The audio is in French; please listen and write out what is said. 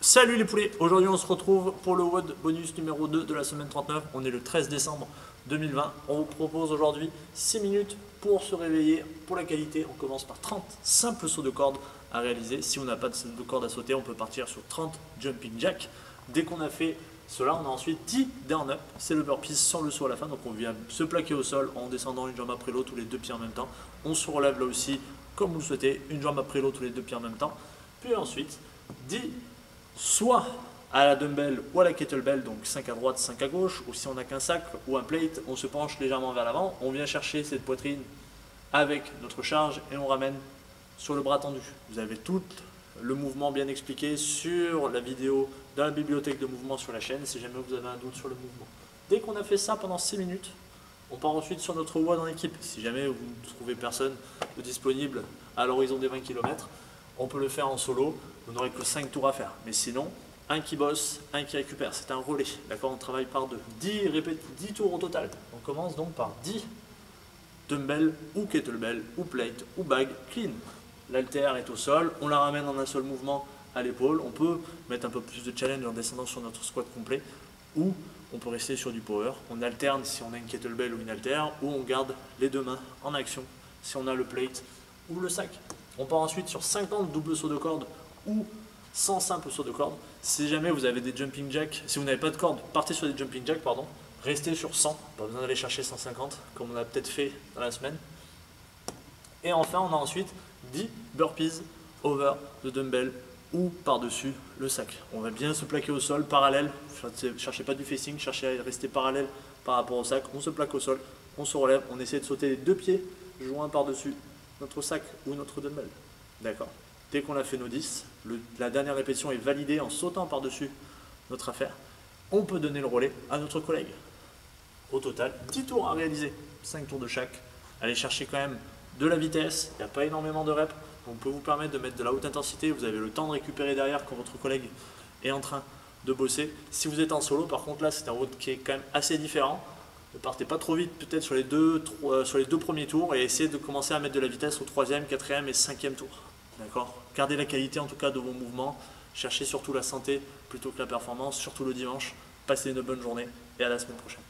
Salut les poulets, aujourd'hui on se retrouve pour le WOD bonus numéro 2 de la semaine 39. On est le 13 décembre 2020. On vous propose aujourd'hui 6 minutes pour se réveiller pour la qualité. On commence par 30 simples sauts de corde à réaliser. Si on n'a pas de corde à sauter, on peut partir sur 30 jumping jack. Dès qu'on a fait cela, on a ensuite 10 down up, c'est le burpees sans le saut à la fin. Donc on vient se plaquer au sol en descendant une jambe après l'autre, tous les deux pieds en même temps. On se relève là aussi comme vous le souhaitez, une jambe après l'autre, tous les deux pieds en même temps. Puis ensuite 10 soit à la dumbbell ou à la kettlebell, donc 5 à droite, 5 à gauche, ou si on n'a qu'un sac ou un plate, on se penche légèrement vers l'avant, on vient chercher cette poitrine avec notre charge et on ramène sur le bras tendu. Vous avez tout le mouvement bien expliqué sur la vidéo dans la bibliothèque de mouvements sur la chaîne, si jamais vous avez un doute sur le mouvement. Dès qu'on a fait ça pendant 6 minutes, on part ensuite sur notre WOD en équipe. Si jamais vous ne trouvez personne de disponible à l'horizon des 20 km, on peut le faire en solo, vous n'aurez que 5 tours à faire. Mais sinon, un qui bosse, un qui récupère, c'est un relais. D'accord, on travaille par deux. 10 tours au total. On commence donc par 10 dumbbell ou kettlebell ou plate ou bag clean. L'haltère est au sol, on la ramène en un seul mouvement à l'épaule. On peut mettre un peu plus de challenge en descendant sur notre squat complet ou on peut rester sur du power. On alterne si on a une kettlebell ou une haltère ou on garde les deux mains en action si on a le plate ou le sac. On part ensuite sur 50 doubles sauts de corde ou 100 simples sauts de corde. Si jamais vous avez des jumping jacks, si vous n'avez pas de corde, partez sur des jumping jacks, pardon. Restez sur 100, pas besoin d'aller chercher 150 comme on a peut-être fait dans la semaine. Et enfin, on a ensuite 10 burpees over the dumbbell ou par-dessus le sac. On va bien se plaquer au sol, parallèle. Cherchez pas du facing, cherchez à rester parallèle par rapport au sac. On se plaque au sol, on se relève, on essaie de sauter les deux pieds joints par-dessus notre sac ou notre dumbbell. D'accord. Dès qu'on a fait nos 10, la dernière répétition est validée en sautant par-dessus notre affaire. On peut donner le relais à notre collègue. Au total, 10 tours à réaliser, 5 tours de chaque. Allez chercher quand même de la vitesse, il n'y a pas énormément de reps. On peut vous permettre de mettre de la haute intensité, vous avez le temps de récupérer derrière quand votre collègue est en train de bosser. Si vous êtes en solo, par contre là c'est un WOD qui est quand même assez différent. Ne partez pas trop vite peut-être sur les deux premiers tours et essayez de commencer à mettre de la vitesse au 3e, 4e et 5e tour. D'accord ? Gardez la qualité en tout cas de vos mouvements, cherchez surtout la santé plutôt que la performance, surtout le dimanche. Passez une bonne journée et à la semaine prochaine.